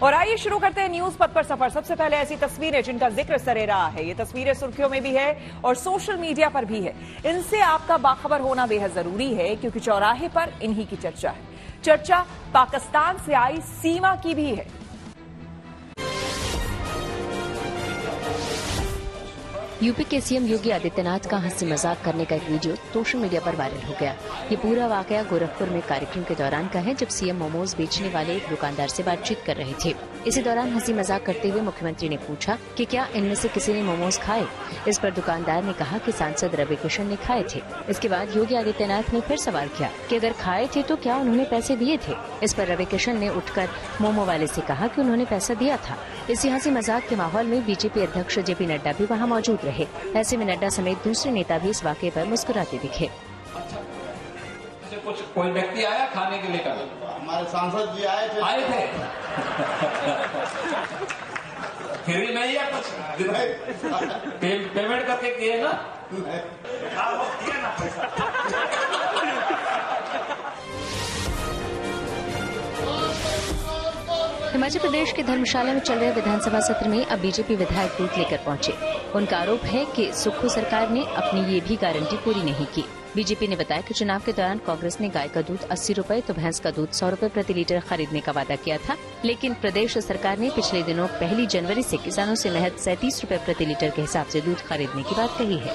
और आइए शुरू करते हैं न्यूज पथ पर सफर। सबसे पहले ऐसी तस्वीरें जिनका जिक्र सरे रहा है। ये तस्वीरें सुर्खियों में भी है और सोशल मीडिया पर भी है। इनसे आपका बाखबर होना बेहद जरूरी है क्योंकि चौराहे पर इन्हीं की चर्चा है। चर्चा पाकिस्तान से आई सीमा की भी है। यूपी के सीएम योगी आदित्यनाथ का हंसी मजाक करने का एक वीडियो सोशल मीडिया पर वायरल हो गया। ये पूरा वाकया गोरखपुर में कार्यक्रम के दौरान का है, जब सीएम मोमोज बेचने वाले एक दुकानदार से बातचीत कर रहे थे। इसी दौरान हंसी मजाक करते हुए मुख्यमंत्री ने पूछा कि क्या इनमें से किसी ने मोमोज खाए। इस पर दुकानदार ने कहा कि सांसद रवि किशन ने खाए थे। इसके बाद योगी आदित्यनाथ ने फिर सवाल किया कि अगर खाए थे तो क्या उन्होंने पैसे दिए थे। इस पर रवि किशन ने उठकर मोमो वाले से कहा कि उन्होंने पैसा दिया था। इसी हंसी मजाक के माहौल में बीजेपी अध्यक्ष जेपी नड्डा भी वहाँ मौजूद रहे। ऐसे में नड्डा समेत दूसरे नेता भी इस वाकये पर मुस्कुराते दिखे। कुछ कोई व्यक्ति आया खाने के लिए? कल हमारे सांसद जी आए थे। फिर भी नहीं है कुछ पेमेंट करके किए ना? हिमाचल प्रदेश के धर्मशाला में चल रहे विधानसभा सत्र में अब बीजेपी विधायक दूध लेकर पहुंचे। उनका आरोप है कि सुक्खू सरकार ने अपनी ये भी गारंटी पूरी नहीं की। बीजेपी ने बताया कि चुनाव के दौरान कांग्रेस ने गाय का दूध 80 रुपए तो भैंस का दूध 100 रुपए प्रति लीटर खरीदने का वादा किया था, लेकिन प्रदेश सरकार ने पिछले दिनों 1 जनवरी से किसानों से महज 37 रुपए प्रति लीटर के हिसाब से दूध खरीदने की बात कही है।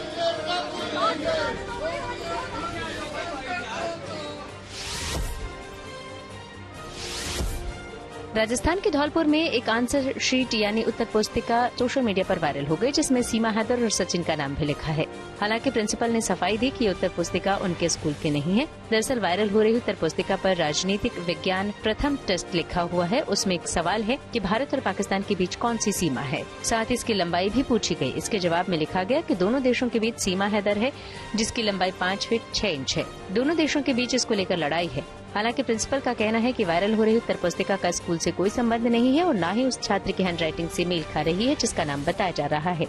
राजस्थान के धौलपुर में एक आंसर शीट यानी उत्तर पुस्तिका सोशल मीडिया पर वायरल हो गई, जिसमें सीमा हैदर और सचिन का नाम भी लिखा है। हालांकि प्रिंसिपल ने सफाई दी कि ये उत्तर पुस्तिका उनके स्कूल की नहीं है। दरअसल वायरल हो रही उत्तर पुस्तिका पर राजनीतिक विज्ञान प्रथम टेस्ट लिखा हुआ है। उसमें एक सवाल है कि भारत और पाकिस्तान के बीच कौन सी सीमा है, साथ ही इसकी लंबाई भी पूछी गई। इसके जवाब में लिखा गया कि दोनों देशों के बीच सीमा हैदर है, जिसकी लंबाई 5 फीट 6 इंच है। दोनों देशों के बीच इसको लेकर लड़ाई है। हालांकि प्रिंसिपल का कहना है कि वायरल हो रही उत्तर पुस्तिका का स्कूल से कोई संबंध नहीं है और न ही उस छात्र की हैंडराइटिंग से मेल खा रही है जिसका नाम बताया जा रहा है।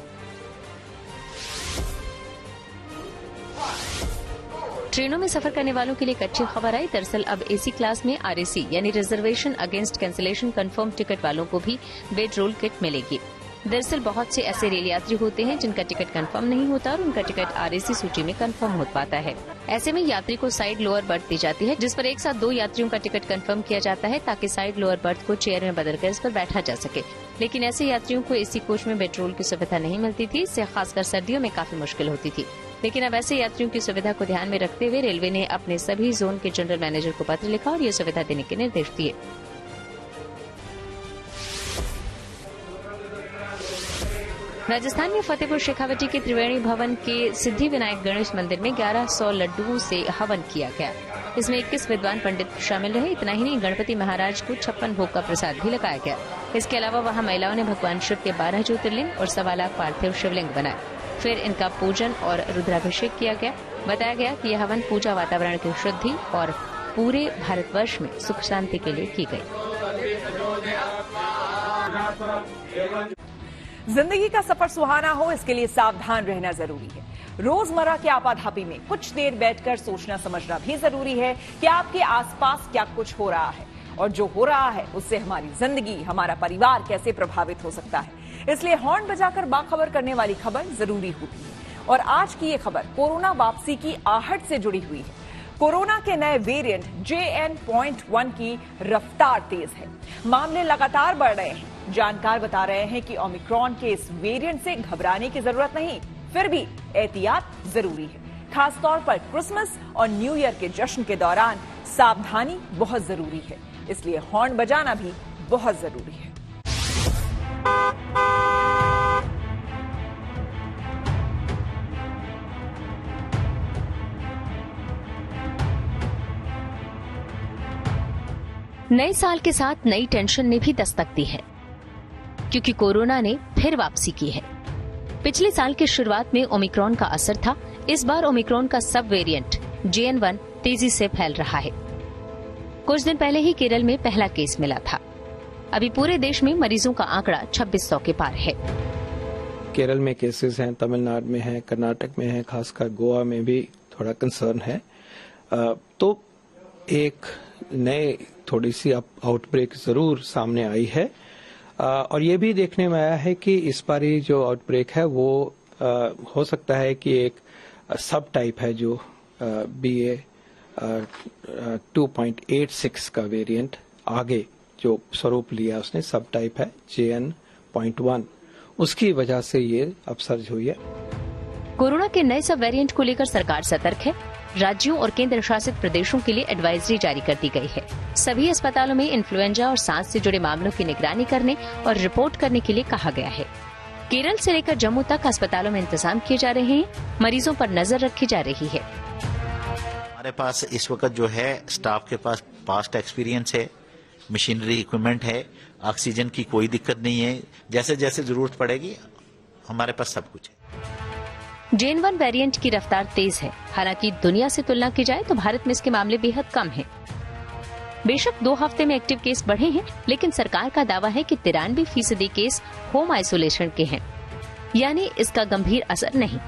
ट्रेनों में सफर करने वालों के लिए एक अच्छी खबर आई। दरअसल अब एसी क्लास में आरएसी यानी reservation against cancellation confirm ticket वालों को भी बेड रोल किट मिलेगी। दरअसल बहुत से ऐसे रेल यात्री होते हैं जिनका टिकट कंफर्म नहीं होता और उनका टिकट आरएसी सूची में कंफर्म हो पाता है। ऐसे में यात्री को साइड लोअर बर्थ दी जाती है, जिस पर एक साथ 2 यात्रियों का टिकट कंफर्म किया जाता है ताकि साइड लोअर बर्थ को चेयर में बदलकर इस पर बैठा जा सके। लेकिन ऐसे यात्रियों को एसी कोच में बेडरोल की सुविधा नहीं मिलती थी। इससे खासकर सर्दियों में काफी मुश्किल होती थी। लेकिन अब ऐसे यात्रियों की सुविधा को ध्यान में रखते हुए रेलवे ने अपने सभी जोन के जनरल मैनेजर को पत्र लिखा और ये सुविधा देने के निर्देश दिए। राजस्थान में फतेहपुर शेखावटी के त्रिवेणी भवन के सिद्धि विनायक गणेश मंदिर में 1100 लड्डुओं से हवन किया गया। इसमें 21 विद्वान पंडित शामिल रहे। इतना ही नहीं, गणपति महाराज को 56 भोग का प्रसाद भी लगाया गया। इसके अलावा वहां महिलाओं ने भगवान शिव के 12 ज्योतिर्लिंग और 1.25 लाख पार्थिव शिवलिंग बनाए। फिर इनका पूजन और रुद्राभिषेक किया गया। बताया गया कि यह हवन पूजा वातावरण की शुद्धि और पूरे भारतवर्ष में सुख शांति के लिए की गई। जिंदगी का सफर सुहाना हो, इसके लिए सावधान रहना जरूरी है। रोजमर्रा के आपाधापी में कुछ देर बैठकर सोचना समझना भी जरूरी है कि आपके आसपास क्या कुछ हो रहा है और जो हो रहा है उससे हमारी जिंदगी, हमारा परिवार कैसे प्रभावित हो सकता है। इसलिए हॉर्न बजाकर बाखबर करने वाली खबर जरूरी होती है। और आज की ये खबर कोरोना वापसी की आहट से जुड़ी हुई है। कोरोना के नए वेरिएंट JN.1 की रफ्तार तेज है। मामले लगातार बढ़ रहे हैं। जानकार बता रहे हैं कि ओमिक्रॉन के इस वेरिएंट से घबराने की जरूरत नहीं, फिर भी एहतियात जरूरी है। खासतौर पर क्रिसमस और न्यू ईयर के जश्न के दौरान सावधानी बहुत जरूरी है। इसलिए हॉर्न बजाना भी बहुत जरूरी है। नए साल के साथ नई टेंशन ने भी दस्तक दी है, क्योंकि कोरोना ने फिर वापसी की है। पिछले साल की शुरुआत में ओमिक्रॉन का असर था। इस बार ओमिक्रॉन का सब वेरिएंट JN.1 तेजी से फैल रहा है। कुछ दिन पहले ही केरल में पहला केस मिला था। अभी पूरे देश में मरीजों का आंकड़ा 2600 के पार है। केरल में केसेस हैं, तमिलनाडु में है, कर्नाटक में है, खासकर गोवा में भी थोड़ा कंसर्न है। तो एक नए थोड़ी सी आउटब्रेक जरूर सामने आई है। और ये भी देखने में आया है कि इस बारी जो आउटब्रेक है वो हो सकता है कि एक सब टाइप है जो BA 2.86 का वेरिएंट आगे जो स्वरूप लिया उसने, सब टाइप है JN.1, उसकी वजह से ये अपसर्ज हुई है। कोरोना के नए सब वेरिएंट को लेकर सरकार सतर्क है। राज्यों और केंद्र शासित प्रदेशों के लिए एडवाइजरी जारी कर दी गई है। सभी अस्पतालों में इन्फ्लुएंजा और सांस से जुड़े मामलों की निगरानी करने और रिपोर्ट करने के लिए कहा गया है। केरल से लेकर जम्मू तक अस्पतालों में इंतजाम किए जा रहे हैं। मरीजों पर नजर रखी जा रही है। हमारे पास इस वक्त जो है स्टाफ के पास पास्ट एक्सपीरियंस है, मशीनरी इक्विपमेंट है, ऑक्सीजन की कोई दिक्कत नहीं है। जैसे जैसे जरूरत पड़ेगी हमारे पास सब कुछ है। JN.1 वेरिएंट की रफ्तार तेज है। हालांकि दुनिया से तुलना की जाए तो भारत में इसके मामले बेहद कम हैं। बेशक 2 हफ्ते में एक्टिव केस बढ़े हैं, लेकिन सरकार का दावा है कि 93% केस होम आइसोलेशन के हैं, यानी इसका गंभीर असर नहीं।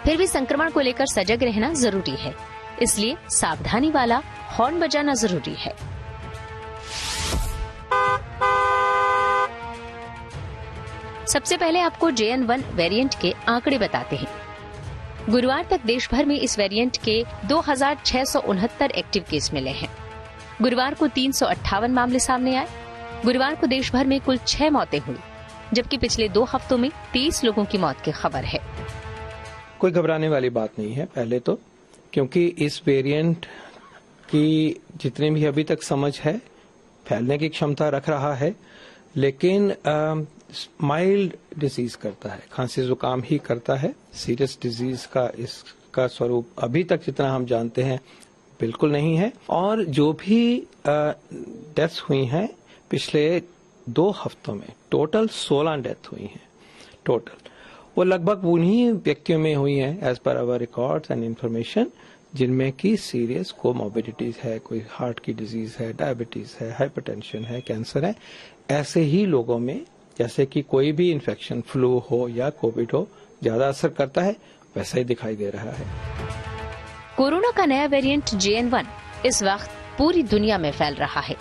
फिर भी संक्रमण को लेकर सजग रहना जरूरी है, इसलिए सावधानी वाला हॉर्न बजाना जरूरी है। सबसे पहले आपको JN.1 वेरिएंट के आंकड़े बताते हैं। गुरुवार तक देश भर में इस वेरिएंट के 2669 एक्टिव केस मिले हैं। गुरुवार को 358 मामले सामने आए। गुरुवार को देश भर में कुल 6 मौतें हुई, जबकि पिछले 2 हफ्तों में 23 लोगों की मौत की खबर है। कोई घबराने वाली बात नहीं है पहले तो, क्योंकि इस वेरिएंट की जितनी भी अभी तक समझ है फैलने की क्षमता रख रहा है, लेकिन माइल्ड डिजीज करता है, खांसी जुकाम ही करता है। सीरियस डिजीज का इसका स्वरूप अभी तक जितना हम जानते हैं बिल्कुल नहीं है। और जो भी डेथ्स हुई हैं पिछले 2 हफ्तों में, टोटल 16 डेथ हुई हैं टोटल, वो लगभग उन्हीं व्यक्तियों में हुई हैं as per hour records and information जिनमें की सीरियस कोमॉर्बिडिटीज है, कोई हार्ट की डिजीज है, डायबिटीज है, हाइपरटेंशन है, कैंसर है। ऐसे ही लोगों में जैसे कि कोई भी इन्फेक्शन, फ्लू हो या कोविड हो, ज्यादा असर करता है, वैसा ही दिखाई दे रहा है। कोरोना का नया वेरिएंट JN.1 इस वक्त पूरी दुनिया में फैल रहा है।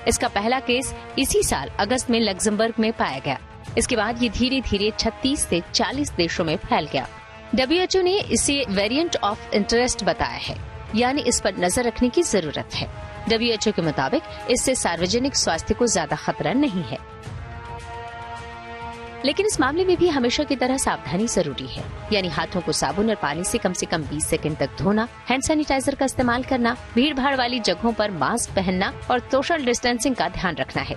इसका पहला केस इसी साल अगस्त में लग्जमबर्ग में पाया गया। इसके बाद ये धीरे धीरे 36 से 40 देशों में फैल गया। WHO ने इसे वेरिएंट ऑफ इंटरेस्ट बताया है, यानी इस पर नजर रखने की जरूरत है। WHO के मुताबिक इससे सार्वजनिक स्वास्थ्य को ज्यादा खतरा नहीं है, लेकिन इस मामले में भी हमेशा की तरह सावधानी जरूरी है, यानी हाथों को साबुन और पानी से कम 20 सेकंड तक धोना, हैंड सैनिटाइजर का इस्तेमाल करना, भीड़ भाड़ वाली जगहों पर मास्क पहनना और सोशल डिस्टेंसिंग का ध्यान रखना है।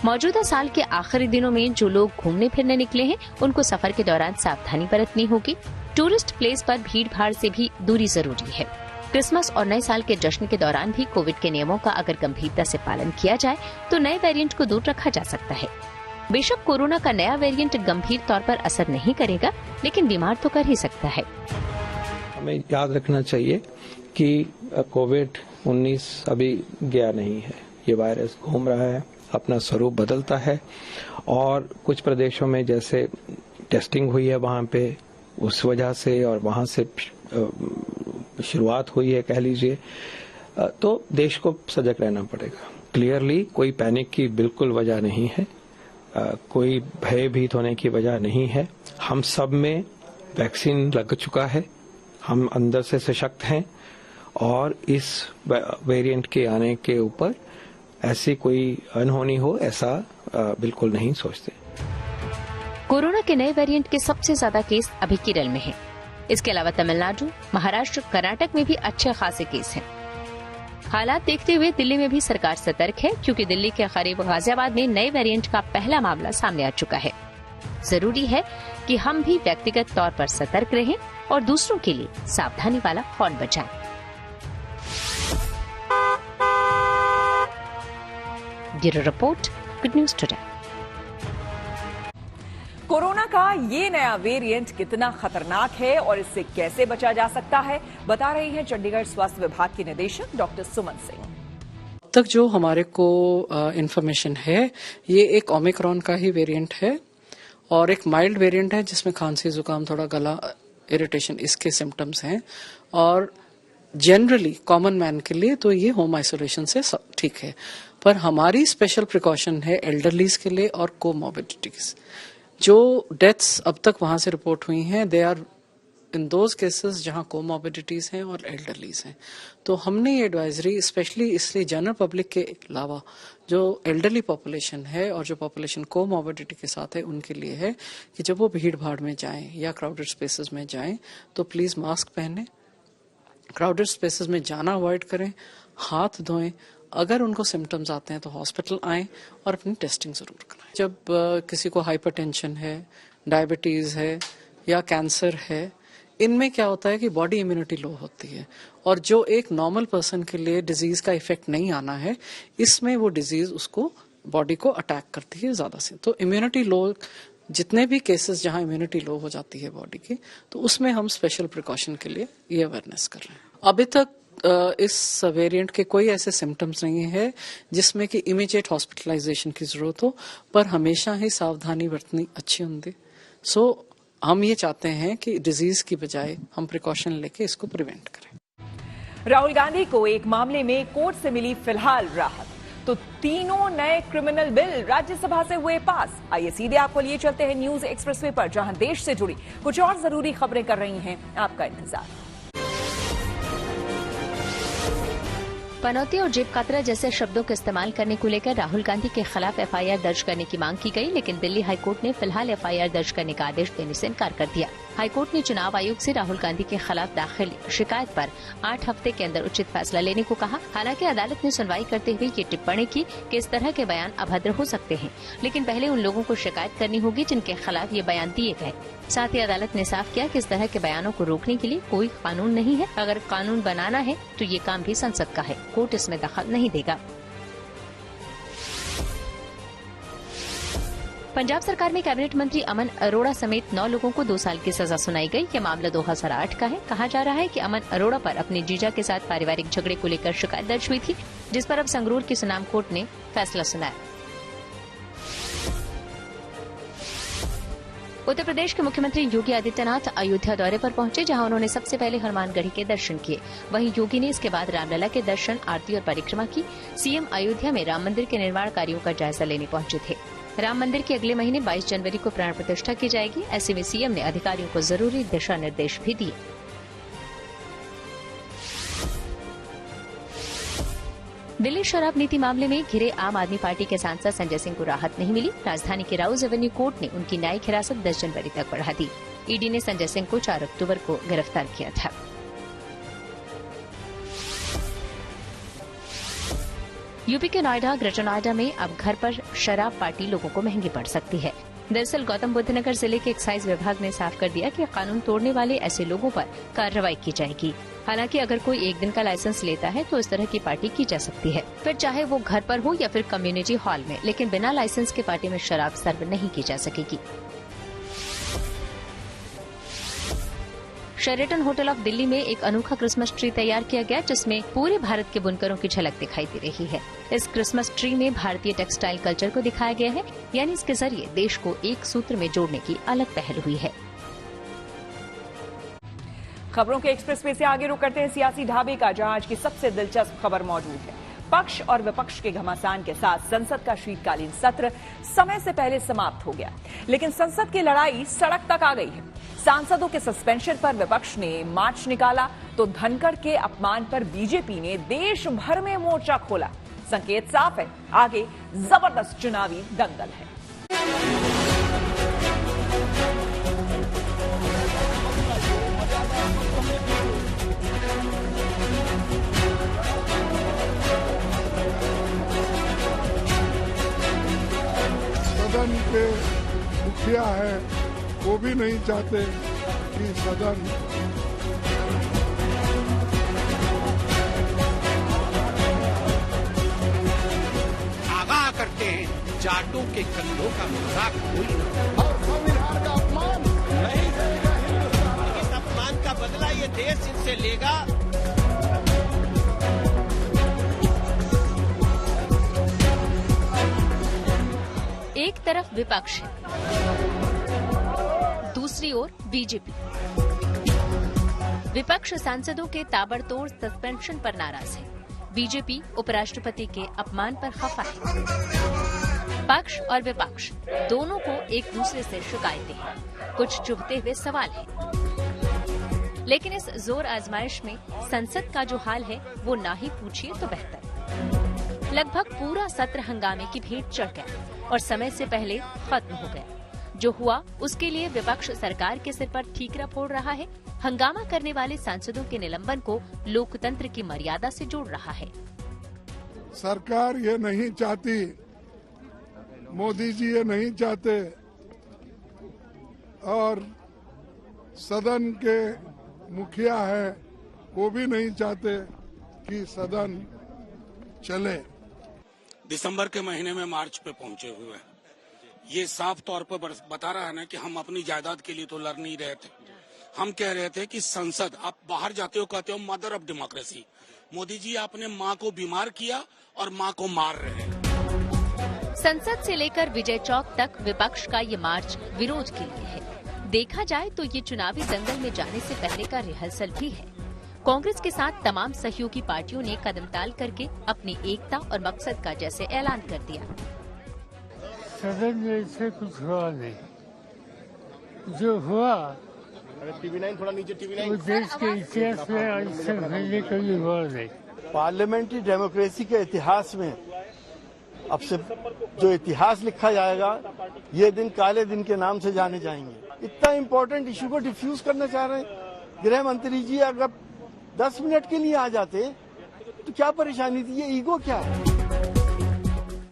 मौजूदा साल के आखिरी दिनों में जो लोग घूमने फिरने निकले हैं, उनको सफर के दौरान सावधानी बरतनी होगी। टूरिस्ट प्लेस पर भीड़ भाड़ से भी दूरी जरूरी है। क्रिसमस और नए साल के जश्न के दौरान भी कोविड के नियमों का अगर गंभीरता से पालन किया जाए तो नए वेरिएंट को दूर रखा जा सकता है। बेशक कोरोना का नया वेरिएंट गंभीर तौर पर असर नहीं करेगा, लेकिन बीमार तो कर ही सकता है। हमें याद रखना चाहिए कि कोविड-19 अभी गया नहीं है। ये वायरस घूम रहा है, अपना स्वरूप बदलता है, और कुछ प्रदेशों में जैसे टेस्टिंग हुई है वहां पे, उस वजह से और वहां से शुरुआत हुई है कह लीजिए, तो देश को सजग रहना पड़ेगा। क्लियरली कोई पैनिक की बिल्कुल वजह नहीं है, कोई भयभीत होने की वजह नहीं है। हम सब में वैक्सीन लग चुका है, हम अंदर से सशक्त हैं, और इस वेरिएंट के आने के ऊपर ऐसी कोई अनहोनी हो ऐसा बिल्कुल नहीं सोचते। कोरोना के नए वेरिएंट के सबसे ज्यादा केस अभी केरल में हैं। इसके अलावा तमिलनाडु, महाराष्ट्र, कर्नाटक में भी अच्छे खासे केस हैं। हालात देखते हुए दिल्ली में भी सरकार सतर्क है, क्योंकि दिल्ली के करीब गाजियाबाद में नए वेरिएंट का पहला मामला सामने आ चुका है। जरूरी है कि हम भी व्यक्तिगत तौर पर सतर्क रहें और दूसरों के लिए सावधानी वाला हॉर्न बजाएं। Bureau report, good news today. Corona का ये नया वेरिएंट कितना खतरनाक है और इससे कैसे बचा जा सकता है, बता रही हैं चंडीगढ़ स्वास्थ्य विभाग की निदेशक डॉक्टर सुमन सिंह। अब तक जो हमारे को इन्फॉर्मेशन है, ये एक ओमिक्रॉन का ही वेरिएंट है और एक माइल्ड वेरिएंट है जिसमें खांसी जुकाम, थोड़ा गला इरिटेशन, इसके सिम्टम्स हैं। और जनरली कॉमन मैन के लिए तो ये होम आइसोलेशन से ठीक है, पर हमारी स्पेशल प्रिकॉशन है एल्डरलीज के लिए और कोमॉर्बिडिटीज। जो डेथ्स अब तक वहां से रिपोर्ट हुई हैं, they are in those cases जहां कोमॉर्बिडिटीज हैं और एल्डरलीज हैं। तो हमने ये एडवाइजरी स्पेशली इसलिए जनरल पब्लिक के अलावा जो एल्डरली पॉपुलेशन है और जो पॉपुलेशन कोमॉर्बिडिटी के साथ है उनके लिए है कि जब वो भीड़ भाड़ में जाएं या क्राउडेड स्पेसेस में जाएं तो प्लीज मास्क पहने, क्राउडेड स्पेसेस में जाना अवॉइड करें, हाथ धोएं, अगर उनको सिम्टम्स आते हैं तो हॉस्पिटल आएं और अपनी टेस्टिंग जरूर कराएं। जब किसी को हाइपरटेंशन है, डायबिटीज है या कैंसर है, इनमें क्या होता है कि बॉडी इम्यूनिटी लो होती है और जो एक नॉर्मल पर्सन के लिए डिजीज का इफेक्ट नहीं आना है, इसमें वो डिजीज उसको बॉडी को अटैक करती है ज्यादा से। तो इम्यूनिटी लो, जितने भी केसेस जहां इम्यूनिटी लो हो जाती है बॉडी की, तो उसमें हम स्पेशल प्रिकॉशन के लिए ये अवेयरनेस कर रहे हैं। अभी तक इस वेरिएंट के कोई ऐसे सिम्टम्स नहीं है जिसमें कि इमीडिएट हॉस्पिटलाइजेशन की जरूरत हो, पर हमेशा ही सावधानी बरतनी अच्छी होती। सो हम ये चाहते हैं कि डिजीज की बजाय हम प्रिकॉशन लेके इसको प्रिवेंट करें। राहुल गांधी को एक मामले में कोर्ट से मिली फिलहाल राहत, तो तीनों नए क्रिमिनल बिल राज्यसभा से हुए पास। आइए सीधे आपको लिए चलते हैं न्यूज एक्सप्रेसवे पर, जहां देश से जुड़ी कुछ और जरूरी खबरें कर रही हैं आपका इंतजार। पनौती और जेब कतरा जैसे शब्दों का इस्तेमाल करने को लेकर राहुल गांधी के खिलाफ एफआईआर दर्ज करने की मांग की गई, लेकिन दिल्ली हाईकोर्ट ने फिलहाल एफआईआर दर्ज करने का आदेश देने से इनकार कर दिया। हाईकोर्ट ने चुनाव आयोग से राहुल गांधी के खिलाफ दाखिल शिकायत पर 8 हफ्ते के अंदर उचित फैसला लेने को कहा। हालांकि अदालत ने सुनवाई करते हुए ये टिप्पणी की कि इस तरह के बयान अभद्र हो सकते हैं, लेकिन पहले उन लोगों को शिकायत करनी होगी जिनके खिलाफ ये बयान दिए गए। साथ ही अदालत ने साफ किया कि इस तरह के बयानों को रोकने के लिए कोई कानून नहीं है। अगर कानून बनाना है तो ये काम भी संसद का है, कोर्ट इसमें दखल नहीं देगा। पंजाब सरकार में कैबिनेट मंत्री अमन अरोड़ा समेत 9 लोगों को 2 साल की सजा सुनाई गई। यह मामला 2008 का है। कहा जा रहा है कि अमन अरोड़ा पर अपने जीजा के साथ पारिवारिक झगड़े को लेकर शिकायत दर्ज हुई थी, जिस पर अब संगरूर की सुनाम कोर्ट ने फैसला सुनाया। उत्तर प्रदेश के मुख्यमंत्री योगी आदित्यनाथ अयोध्या दौरे पर पहुंचे, जहां उन्होंने सबसे पहले हनुमानगढ़ी के दर्शन किए। वहीं योगी ने इसके बाद रामलला के दर्शन, आरती और परिक्रमा की। सीएम अयोध्या में राम मंदिर के निर्माण कार्यों का जायजा लेने पहुंचे थे। राम मंदिर के अगले महीने 22 जनवरी को प्राण प्रतिष्ठा की जाएगी। ऐसे में सीएम ने अधिकारियों को जरूरी दिशा निर्देश भी दिए। दिल्ली शराब नीति मामले में घिरे आम आदमी पार्टी के सांसद संजय सिंह को राहत नहीं मिली। राजधानी के राउज एवेन्यू कोर्ट ने उनकी न्यायिक हिरासत 10 जनवरी तक बढ़ा दी। ईडी ने संजय सिंह को 4 अक्टूबर को गिरफ्तार किया था। यूपी के नोएडा, ग्रेटर नोएडा में अब घर पर शराब पार्टी लोगों को महंगी पड़ सकती है। दरअसल गौतम बुद्ध नगर जिले के एक्साइज विभाग ने साफ कर दिया कि कानून तोड़ने वाले ऐसे लोगों पर कार्रवाई की जाएगी। हालांकि अगर कोई 1 दिन का लाइसेंस लेता है तो इस तरह की पार्टी की जा सकती है, फिर चाहे वो घर पर हो या फिर कम्युनिटी हॉल में, लेकिन बिना लाइसेंस के पार्टी में शराब सर्व नहीं की जा सकेगी। शेरेटन होटल ऑफ दिल्ली में एक अनोखा क्रिसमस ट्री तैयार किया गया, जिसमें पूरे भारत के बुनकरों की झलक दिखाई दे रही है। इस क्रिसमस ट्री में भारतीय टेक्सटाइल कल्चर को दिखाया गया है, यानी इसके जरिए देश को एक सूत्र में जोड़ने की अलग पहल हुई है। खबरों के एक्सप्रेसवे से आगे रुक करते हैं सियासी ढाबे का, जहां आज की सबसे दिलचस्प खबर मौजूद है। पक्ष और विपक्ष के घमासान के साथ संसद का शीतकालीन सत्र समय से पहले समाप्त हो गया, लेकिन संसद की लड़ाई सड़क तक आ गई है। सांसदों के सस्पेंशन पर विपक्ष ने मार्च निकाला तो धनखड़ के अपमान पर बीजेपी ने देश भर में मोर्चा खोला। संकेत साफ है, आगे जबरदस्त चुनावी दंगल है। सदन के मुखिया है, वो भी नहीं चाहते कि सदन आगाह करते हैं जाटों के कंधों का मजाक कोई और संविधान का अपमान नहीं करेगा हिंदुस्तान। इस अपमान का बदला ये देश इनसे लेगा। एक तरफ विपक्ष है, दूसरी ओर बीजेपी। विपक्ष सांसदों के ताबड़तोड़ सस्पेंशन पर नाराज है। बीजेपी उपराष्ट्रपति के अपमान पर खफा है। पक्ष और विपक्ष दोनों को एक दूसरे से शिकायतें हैं। कुछ चुभते हुए सवाल हैं। लेकिन इस जोर आजमाइश में संसद का जो हाल है वो ना ही पूछिए तो बेहतर। लगभग पूरा सत्र हंगामे की भेंट चढ़ गया और समय से पहले खत्म हो गया। जो हुआ उसके लिए विपक्ष सरकार के सिर पर ठीकरा फोड़ रहा है। हंगामा करने वाले सांसदों के निलंबन को लोकतंत्र की मर्यादा से जोड़ रहा है। सरकार ये नहीं चाहती, मोदी जी ये नहीं चाहते और सदन के मुखिया है वो भी नहीं चाहते कि सदन चले। दिसंबर के महीने में मार्च पे पहुंचे हुए हैं। ये साफ तौर पर बता रहा है ना कि हम अपनी जायदाद के लिए तो लड़ नहीं रहे थे। हम कह रहे थे कि संसद, आप बाहर जाते हो कहते हो mother of democracy. Modi ji आपने माँ को बीमार किया और माँ को मार रहे हैं। संसद से लेकर विजय चौक तक विपक्ष का ये मार्च विरोध के लिए है। देखा जाए तो ये चुनावी दंगल में जाने से पहले का रिहर्सल भी है। कांग्रेस के साथ तमाम सहयोगी पार्टियों ने कदम ताल करके अपनी एकता और मकसद का जैसे ऐलान कर दिया। सदन में इससे कुछ हुआ नहीं। जो हुआ TV9 थोड़ा नीचे, TV9 वो देश के इतिहास में आज तक पहले कभी हुआ नहीं। पार्लियामेंट्री डेमोक्रेसी के इतिहास में अब से जो इतिहास लिखा जाएगा, ये दिन काले दिन के नाम से जाने जाएंगे। इतना इम्पोर्टेंट इशू को डिफ्यूज करना चाह रहे हैं। गृह मंत्री जी अगर 10 मिनट के लिए आ जाते तो क्या परेशानी थी? ये ईगो क्या है?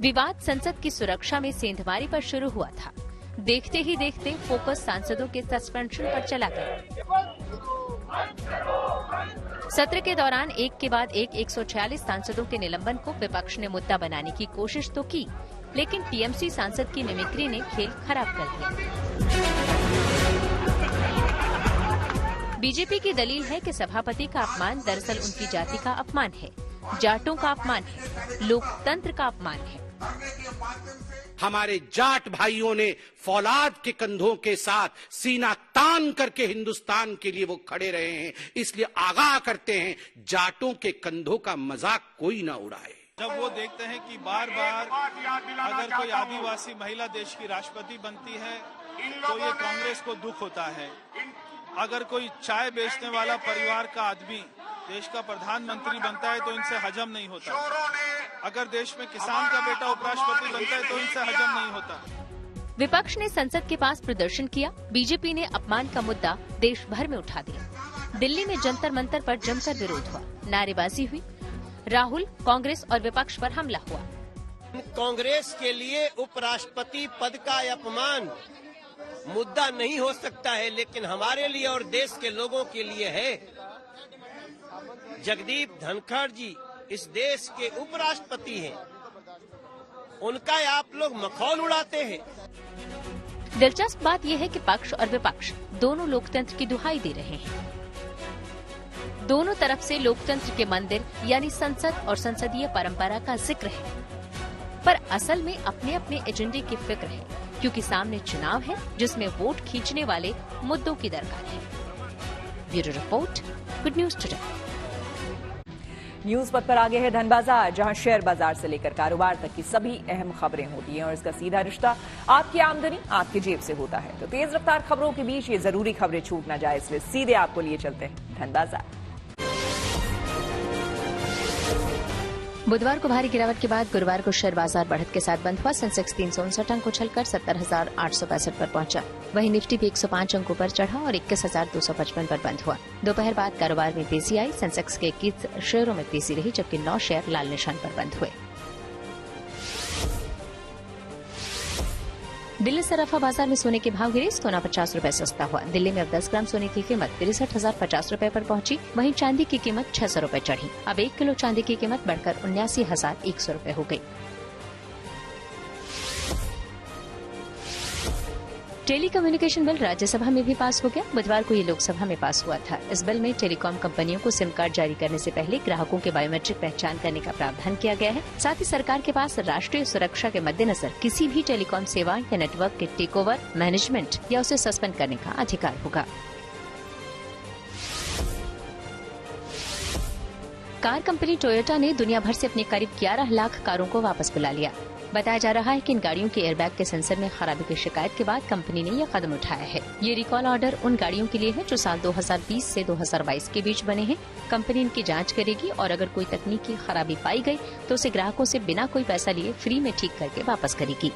विवाद संसद की सुरक्षा में सेंधमारी पर शुरू हुआ था। देखते ही देखते फोकस सांसदों के सस्पेंशन पर चला गया। सत्र के दौरान एक के बाद एक 146 सांसदों के निलंबन को विपक्ष ने मुद्दा बनाने की कोशिश तो की, लेकिन टीएमसी सांसद की मिमिक्री ने खेल खराब कर दिया। बीजेपी की दलील है कि सभापति का अपमान दरअसल उनकी जाति का अपमान है, जाटों का अपमान है, लोकतंत्र का अपमान है। हमारे जाट भाइयों ने फौलाद के कंधों के साथ सीना तान करके हिंदुस्तान के लिए वो खड़े रहे हैं। इसलिए आगाह करते हैं, जाटों के कंधों का मजाक कोई ना उड़ाए। जब वो देखते हैं कि बार बार अगर कोई आदिवासी महिला देश की राष्ट्रपति बनती है तो ये कांग्रेस को दुख होता है। अगर कोई चाय बेचने वाला परिवार का आदमी देश का प्रधानमंत्री बनता है तो इनसे हजम नहीं होता। अगर देश में किसान का बेटा उपराष्ट्रपति बनता है तो इनसे हजम नहीं होता। विपक्ष ने संसद के पास प्रदर्शन किया। बीजेपी ने अपमान का मुद्दा देश भर में उठा दिया। दिल्ली में जंतर मंतर पर जमकर विरोध हुआ, नारेबाजी हुई। राहुल, कांग्रेस और विपक्ष पर हमला हुआ। कांग्रेस के लिए उपराष्ट्रपति पद का अपमान मुद्दा नहीं हो सकता है, लेकिन हमारे लिए और देश के लोगों के लिए है। जगदीप धनखड़ जी इस देश के उपराष्ट्रपति हैं, उनका आप लोग मखौल उड़ाते हैं। दिलचस्प बात यह है कि पक्ष और विपक्ष दोनों लोकतंत्र की दुहाई दे रहे हैं। दोनों तरफ से लोकतंत्र के मंदिर यानी संसद और संसदीय परंपरा का जिक्र है, पर असल में अपने अपने एजेंडे की फिक्र है, क्योंकि सामने चुनाव है जिसमें वोट खींचने वाले मुद्दों की दरकार है। Bureau report, good news today. News पथ पर आगे है धन बाजार, जहां शेयर बाजार से लेकर कारोबार तक की सभी अहम खबरें होती हैं और इसका सीधा रिश्ता आपकी आमदनी आपकी जेब से होता है। तो तेज रफ्तार खबरों के बीच ये जरूरी खबरें छूट ना जाए, इसलिए सीधे आपको लिए चलते हैं धन बाजार। बुधवार को भारी गिरावट के बाद गुरुवार को शेयर बाजार बढ़त के साथ बंद हुआ। सेंसेक्स 359 अंक उछलकर 70,865 पर पहुंचा। वहीं निफ्टी भी 105 अंकों पर चढ़ा और 21,255 पर बंद हुआ। दोपहर बाद कारोबार में तेजी आई। सेंसेक्स के 21 शेयरों में तेजी रही, जबकि 9 शेयर लाल निशान पर बंद हुए। दिल्ली सराफा बाजार में सोने के भाव गिरे। सोना 50 रुपए सस्ता हुआ। दिल्ली में अब 10 ग्राम सोने की कीमत 63,050 रुपए पर पहुंची। वहीं चांदी की कीमत 600 रुपए चढ़ी। अब 1 किलो चांदी की कीमत बढ़कर 79,100 रुपए हो गई। टेली कम्युनिकेशन बिल राज्यसभा में भी पास हो गया। बुधवार को ये लोकसभा में पास हुआ था। इस बिल में टेलीकॉम कंपनियों को सिम कार्ड जारी करने से पहले ग्राहकों के बायोमेट्रिक पहचान करने का प्रावधान किया गया है। साथ ही सरकार के पास राष्ट्रीय सुरक्षा के मद्देनजर किसी भी टेलीकॉम सेवा या नेटवर्क के टेक ओवर, मैनेजमेंट या उसे सस्पेंड करने का अधिकार होगा। कार कंपनी टोयोटा ने दुनिया भर से अपने करीब 11 लाख कारों को वापस बुला लिया। बताया जा रहा है कि इन गाड़ियों के एयरबैग के सेंसर में खराबी की शिकायत के बाद कंपनी ने यह कदम उठाया है। ये रिकॉल ऑर्डर उन गाड़ियों के लिए है जो साल 2020 से 2022 के बीच बने हैं। कंपनी इनकी जांच करेगी और अगर कोई तकनीकी खराबी पाई गई तो उसे ग्राहकों से बिना कोई पैसा लिए फ्री में ठीक करके वापस करेगी।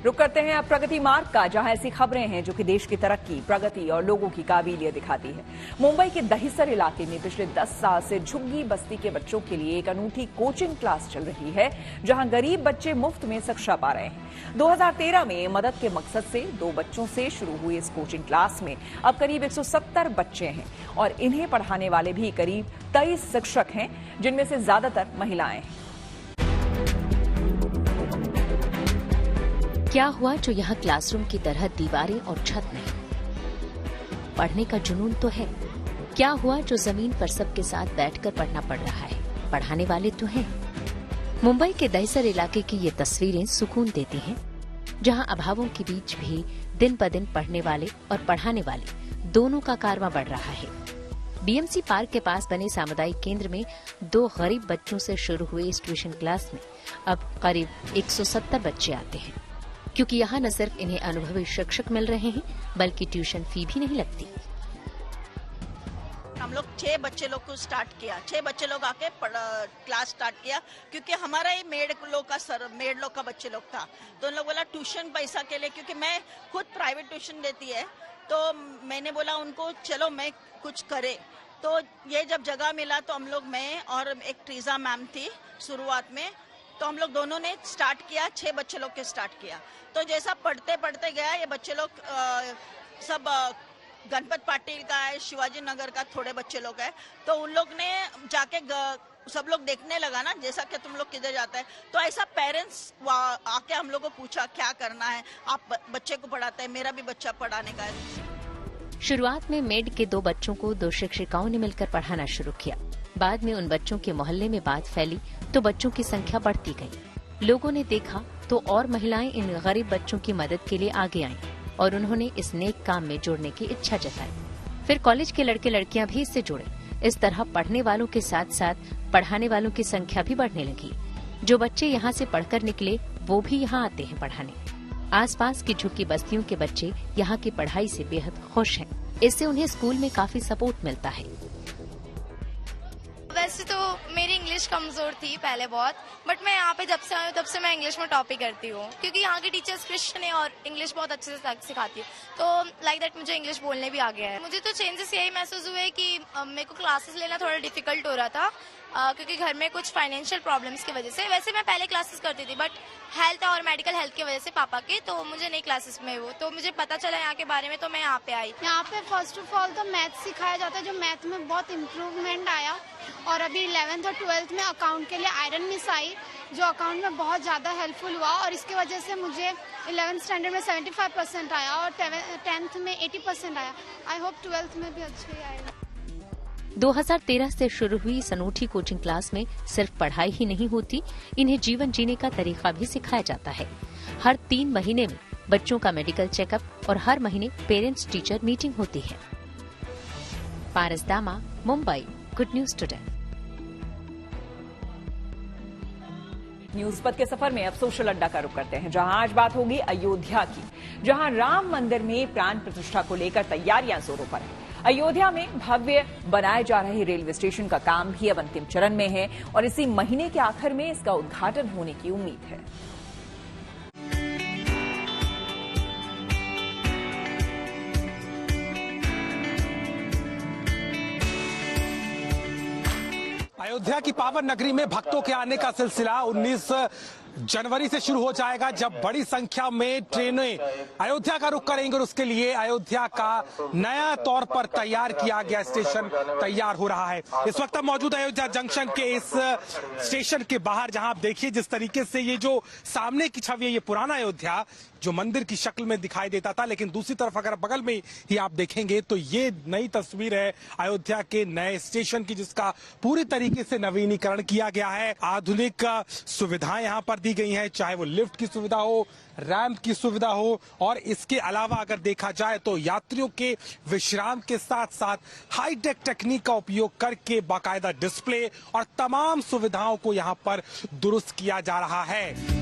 रुक करते हैं अब प्रगति मार्ग का, जहां ऐसी खबरें हैं जो कि देश की तरक्की, प्रगति और लोगों की काबिलियत दिखाती है। मुंबई के दहिसर इलाके में पिछले 10 साल से झुग्गी बस्ती के बच्चों के लिए एक अनूठी कोचिंग क्लास चल रही है, जहां गरीब बच्चे मुफ्त में शिक्षा पा रहे हैं। 2013 में मदद के मकसद से 2 बच्चों से शुरू हुई इस कोचिंग क्लास में अब करीब 170 बच्चे हैं और इन्हें पढ़ाने वाले भी करीब 23 शिक्षक हैं, जिनमें से ज्यादातर महिलाएं हैं। क्या हुआ जो यहाँ क्लासरूम की तरह दीवारें और छत नहीं? पढ़ने का जुनून तो है। क्या हुआ जो जमीन पर सबके साथ बैठकर पढ़ना पड़ रहा है? पढ़ाने वाले तो हैं। मुंबई के दहिसर इलाके की ये तस्वीरें सुकून देती हैं, जहाँ अभावों के बीच भी दिन ब दिन पढ़ने वाले और पढ़ाने वाले दोनों का कारवां बढ़ रहा है। बीएमसी पार्क के पास बने सामुदायिक केंद्र में 2 गरीब बच्चों से शुरू हुए इस ट्यूशन क्लास में अब करीब 170 बच्चे आते हैं, क्योंकि यहाँ न सिर्फ इन्हें अनुभवी शिक्षक मिल रहे हैं बल्कि ट्यूशन फी भी नहीं लगती। हम लोग 6 बच्चे लोग को स्टार्ट किया, 6 बच्चे लोग आके क्लास स्टार्ट किया, क्योंकि हमारा ही मेड लोग का बच्चे लोग था, तो उन लोग बोला ट्यूशन पैसा के लिए, क्योंकि मैं खुद प्राइवेट ट्यूशन देती है, तो मैंने बोला उनको चलो मैं कुछ करे। तो ये जब जगह मिला तो हम लोग, मैं और एक ट्रीजा मैम थी शुरुआत में, तो हम लोग दोनों ने स्टार्ट किया, 6 बच्चे लोग के स्टार्ट किया। तो जैसा पढ़ते पढ़ते गया, ये बच्चे लोग सब गणपत पाटिल का है, शिवाजी नगर का थोड़े बच्चे लोग हैं, तो उन लोग ने जाके सब लोग देखने लगा ना, जैसा कि तुम लोग किधर जाता है, तो ऐसा पेरेंट्स आके हम लोग को पूछा क्या करना है, आप बच्चे को पढ़ाते हैं, मेरा भी बच्चा पढ़ाने का है। शुरुआत में मेड के 2 बच्चों को 2 शिक्षिकाओं ने मिलकर पढ़ाना शुरू किया। बाद में उन बच्चों के मोहल्ले में बात फैली तो बच्चों की संख्या बढ़ती गई। लोगों ने देखा तो और महिलाएं इन गरीब बच्चों की मदद के लिए आगे आईं और उन्होंने इस नेक काम में जुड़ने की इच्छा जताई। फिर कॉलेज के लड़के लड़कियां भी इससे जुड़े। इस तरह पढ़ने वालों के साथ साथ पढ़ाने वालों की संख्या भी बढ़ने लगी। जो बच्चे यहाँ से पढ़कर निकले वो भी यहाँ आते हैं पढ़ाने। आसपास की झुग्गी बस्तियों के बच्चे यहाँ की पढ़ाई से बेहद खुश हैं। इससे उन्हें स्कूल में काफी सपोर्ट मिलता है। वैसे तो मेरी इंग्लिश कमजोर थी पहले बहुत, बट मैं यहाँ पे जब से आई हूँ तब से मैं इंग्लिश में टॉप ही करती हूँ, क्योंकि यहाँ के टीचर्स क्रिश्चियन है और इंग्लिश बहुत अच्छे से सिखाती है, तो लाइक दैट मुझे इंग्लिश बोलने भी आ गया है। मुझे तो चेंजेस यही महसूस हुए कि मेरे को क्लासेस लेना थोड़ा डिफिकल्ट हो रहा था, क्योंकि घर में कुछ फाइनेंशियल प्रॉब्लम्स की वजह से। वैसे मैं पहले क्लासेस करती थी, बट हेल्थ और मेडिकल हेल्थ की वजह से पापा के, तो मुझे नई क्लासेस में वो, तो मुझे पता चला यहाँ के बारे में, तो मैं यहाँ पे आई। यहाँ पे फर्स्ट ऑफ ऑल तो मैथ सिखाया जाता है, जो मैथ में बहुत इम्प्रूवमेंट आया, और अभी 11th और 12th में अकाउंट के लिए आयरन मिस आई, जो अकाउंट में बहुत ज़्यादा हेल्पफुल हुआ, और इसकी वजह से मुझे 11th स्टैंडर्ड में 75% आया और 10th में 80% आया। आई होप 12th में भी अच्छे ही आएगा। 2013 से शुरू हुई इस अनूठी कोचिंग क्लास में सिर्फ पढ़ाई ही नहीं होती, इन्हें जीवन जीने का तरीका भी सिखाया जाता है। हर 3 महीने में बच्चों का मेडिकल चेकअप और हर महीने पेरेंट्स टीचर मीटिंग होती है। पारस दामा, Mumbai, good news today. News पथ के सफर में अब सोशल अड्डा का रुख करते हैं, जहां आज बात होगी अयोध्या की, जहां राम मंदिर में प्राण प्रतिष्ठा को लेकर तैयारियां जोरों पर है। अयोध्या में भव्य बनाए जा रहे रेलवे स्टेशन का काम भी अब अंतिम चरण में है और इसी महीने के आखिर में इसका उद्घाटन होने की उम्मीद है। अयोध्या की पावन नगरी में भक्तों के आने का सिलसिला 19 जनवरी से शुरू हो जाएगा, जब बड़ी संख्या में ट्रेनें अयोध्या का रुख करेंगे और उसके लिए अयोध्या का नया तौर पर तैयार किया गया स्टेशन तैयार हो रहा है। इस वक्त हम मौजूद अयोध्या जंक्शन के इस स्टेशन के बाहर, जहां आप देखिए जिस तरीके से ये जो सामने की छवि है, ये पुराना अयोध्या जो मंदिर की शक्ल में दिखाई देता था, लेकिन दूसरी तरफ अगर बगल में ही आप देखेंगे तो ये नई तस्वीर है अयोध्या के नए स्टेशन की, जिसका पूरी तरीके से नवीनीकरण किया गया है। आधुनिक सुविधाएं यहाँ पर दी गई हैं, चाहे वो लिफ्ट की सुविधा हो, रैंप की सुविधा हो, और इसके अलावा अगर देखा जाए तो यात्रियों के विश्राम के साथ साथ हाईटेक टेक्निक का उपयोग करके बाकायदा डिस्प्ले और तमाम सुविधाओं को यहां पर दुरुस्त किया जा रहा है।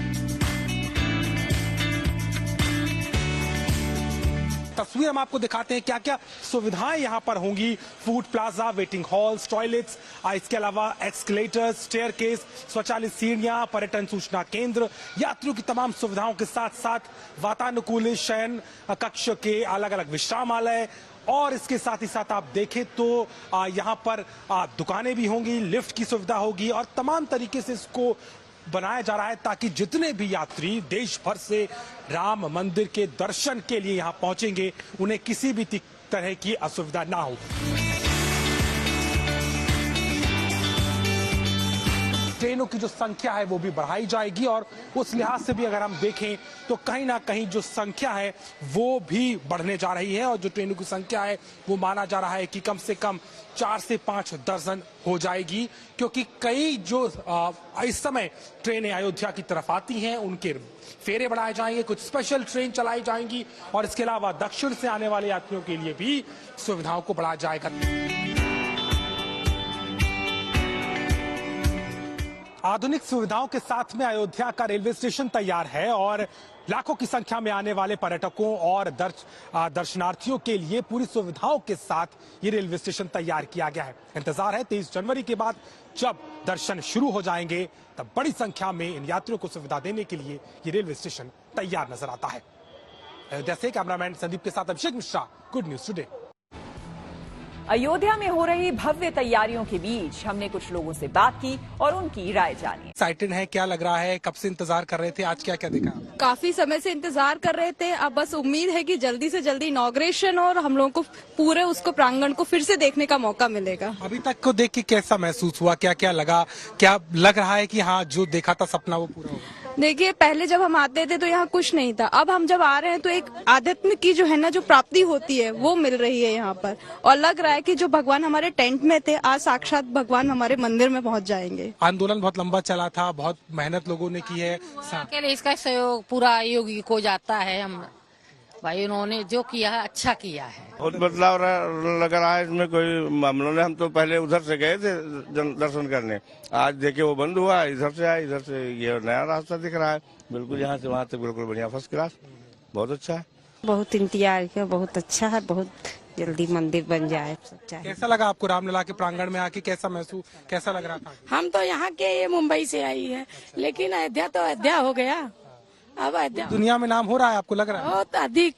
तस्वीर हम आपको दिखाते हैं क्या क्या सुविधाएं यहां पर होंगी। Food plaza, waiting halls, toilets, इसके अलावा एक्सकलेटर्स, स्टेयरकेस, स्वचालित सीढ़ियां, पर्यटन सूचना केंद्र, यात्रियों की तमाम सुविधाओं के साथ साथ वातानुकूलित शयन कक्ष के अलग अलग विश्रामालय, और इसके साथ ही साथ आप देखें तो यहां पर दुकानें भी होंगी, लिफ्ट की सुविधा होगी, और तमाम तरीके से इसको बनाया जा रहा है ताकि जितने भी यात्री देश भर से राम मंदिर के दर्शन के लिए यहां पहुंचेंगे उन्हें किसी भी तरह की असुविधा ना हो। ट्रेनों की जो संख्या है वो भी बढ़ाई जाएगी, और उस लिहाज से भी अगर हम देखें तो कहीं ना कहीं जो संख्या है वो भी बढ़ने जा रही है, और जो ट्रेनों की संख्या है वो माना जा रहा है कि कम से कम 4 से 5 दर्जन हो जाएगी, क्योंकि कई जो इस समय ट्रेनें अयोध्या की तरफ आती हैं उनके फेरे बढ़ाए जाएंगे, कुछ स्पेशल ट्रेन चलाई जाएंगी, और इसके अलावा दक्षिण से आने वाले यात्रियों के लिए भी सुविधाओं को बढ़ाया जाएगा। आधुनिक सुविधाओं के साथ में अयोध्या का रेलवे स्टेशन तैयार है, और लाखों की संख्या में आने वाले पर्यटकों और दर्शनार्थियों के लिए पूरी सुविधाओं के साथ ये रेलवे स्टेशन तैयार किया गया है। इंतजार है 23 जनवरी के बाद जब दर्शन शुरू हो जाएंगे तब बड़ी संख्या में इन यात्रियों को सुविधा देने के लिए ये रेलवे स्टेशन तैयार नजर आता है। अयोध्या से कैमरामैन संदीप के साथ Abhishek Mishra, good news today. Ayodhya में हो रही भव्य तैयारियों के बीच हमने कुछ लोगों से बात की और उनकी राय जानी। एक्साइटेड है, क्या लग रहा है, कब से इंतजार कर रहे थे, आज क्या क्या देखा? काफी समय से इंतजार कर रहे थे, अब बस उम्मीद है कि जल्दी से जल्दी इनॉग्रेशन और हम लोगों को पूरे उसको प्रांगण को फिर से देखने का मौका मिलेगा। अभी तक को देख के कैसा महसूस हुआ, क्या क्या लगा, क्या लग रहा है कि हाँ जो देखा था सपना वो पूरा होगा? देखिए, पहले जब हम आते थे तो यहाँ कुछ नहीं था, अब हम जब आ रहे हैं तो एक आध्यात्म की जो है ना जो प्राप्ति होती है वो मिल रही है यहाँ पर, और लग रहा है कि जो भगवान हमारे टेंट में थे आज साक्षात भगवान हमारे मंदिर में पहुँच जाएंगे। आंदोलन बहुत लंबा चला था, बहुत मेहनत लोगों ने की है, इसका सहयोग पूरा आयोग को जाता है। हम भाई उन्होंने जो किया है अच्छा किया है, बहुत बदलाव लग रहा है इसमें, कोई मामलों ने हम तो पहले उधर से गए थे दर्शन करने, आज देखे वो बंद हुआ, इधर से आए, इधर से ये नया रास्ता दिख रहा है, बिल्कुल यहाँ से वहाँ तक बिल्कुल बढ़िया, फर्स्ट क्लास, बहुत अच्छा है। बहुत इंतजार किया, बहुत अच्छा है, बहुत जल्दी मंदिर बन जाए। कैसा लगा आपको रामलला के प्रांगण में आके, कैसा महसूस, कैसा लग रहा था? हम तो यहाँ के ये मुंबई से आई है, लेकिन अयोध्या तो अयोध्या हो गया, अब अयोध्या दुनिया में नाम हो रहा है, आपको लग रहा है? बहुत अधिक।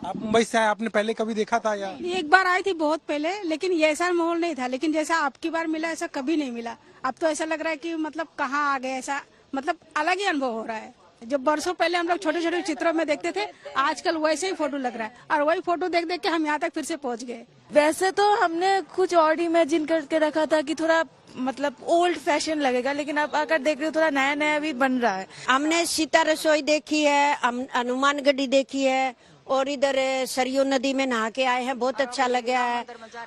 आप मुंबई से आए, आपने पहले कभी देखा था या? एक बार आई थी बहुत पहले, लेकिन ये ऐसा माहौल नहीं था, लेकिन जैसा आपकी बार मिला ऐसा कभी नहीं मिला। अब तो ऐसा लग रहा है कि मतलब कहाँ आ गए, ऐसा मतलब अलग ही अनुभव हो रहा है। जो बरसों पहले हम लोग छोटे छोटे चित्रों में देखते थे, आजकल वैसे ही फोटो लग रहा है, और वही फोटो देख देख के हम यहाँ तक फिर से पहुँच गए। वैसे तो हमने कुछ और इमेजिन करके रखा था कि थोड़ा मतलब ओल्ड फैशन लगेगा, लेकिन अब आकर देख रहे हो थोड़ा नया नया भी बन रहा है। हमने सीता रसोई देखी है, हनुमान गढ़ी देखी है, और इधर सरयू नदी में नहा के आए हैं, बहुत अच्छा लगा है।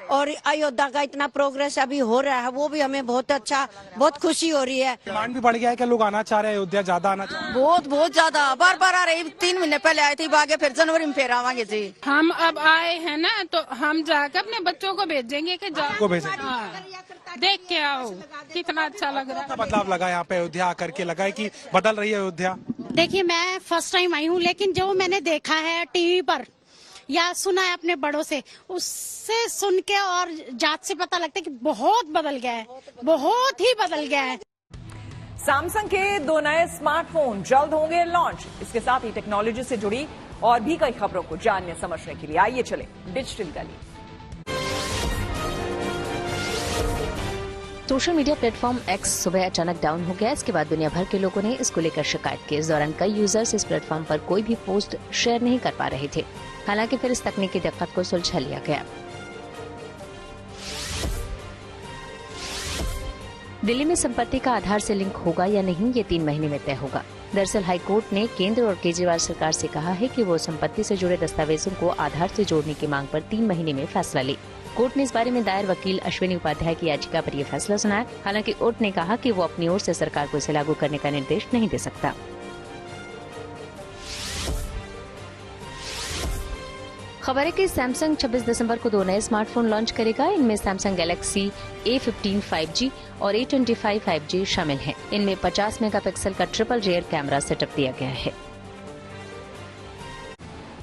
और अयोध्या का इतना प्रोग्रेस अभी हो रहा है वो भी हमें बहुत अच्छा, बहुत खुशी हो रही है। डिमांड भी बढ़ गया है कि लोग आना चाह रहे हैं अयोध्या, ज्यादा आना चाह रहे हैं? बहुत ज्यादा, बार बार आ रहे। 3 महीने पहले आए थे, आगे फिर जनवरी में फिर आवांगे जी। हम अब आए हैं ना तो हम जाकर अपने बच्चों को भेजेंगे कि जाओ देख के आओ, कितना अच्छा लग रहा है। बदलाव लगा यहाँ पे अयोध्या आकर के, लगा है कि बदल रही है अयोध्या? देखिए, मैं फर्स्ट टाइम आई हूँ, लेकिन जो मैंने देखा है टीवी पर या सुना है अपने बड़ों से, उससे सुन के और जांच से पता लगता है कि बहुत बदल गया है, बहुत ही बदल गया है। सैमसंग के 2 नए स्मार्टफोन जल्द होंगे लॉन्च। इसके साथ ही टेक्नोलॉजी से जुड़ी और भी कई खबरों को जानने समझने के लिए आइए चले डिजिटल गली। सोशल मीडिया प्लेटफॉर्म एक्स सुबह अचानक डाउन हो गया। इसके बाद दुनिया भर के लोगों ने इसको लेकर शिकायत की। इस दौरान कई यूजर्स इस प्लेटफॉर्म पर कोई भी पोस्ट शेयर नहीं कर पा रहे थे। हालांकि फिर इस तकनीकी दिक्कत को सुलझा लिया गया। दिल्ली में संपत्ति का आधार से लिंक होगा या नहीं, ये 3 महीने में तय होगा। दरअसल हाईकोर्ट ने केंद्र और केजरीवाल सरकार से कहा है कि वो संपत्ति से जुड़े दस्तावेजों को आधार से जोड़ने की मांग पर 3 महीने में फैसला ले। कोर्ट ने इस बारे में दायर वकील अश्विनी उपाध्याय की याचिका पर यह फैसला सुनाया। हालांकि कोर्ट ने कहा कि वो अपनी ओर से सरकार को इसे लागू करने का निर्देश नहीं दे सकता। खबर है कि सैमसंग 26 दिसंबर को 2 नए स्मार्टफोन लॉन्च करेगा। इनमें सैमसंग गैलेक्सी A15 5G और A25 5G शामिल हैं। इनमें 50 मेगापिक्सल का ट्रिपल रियर कैमरा सेटअप दिया गया है।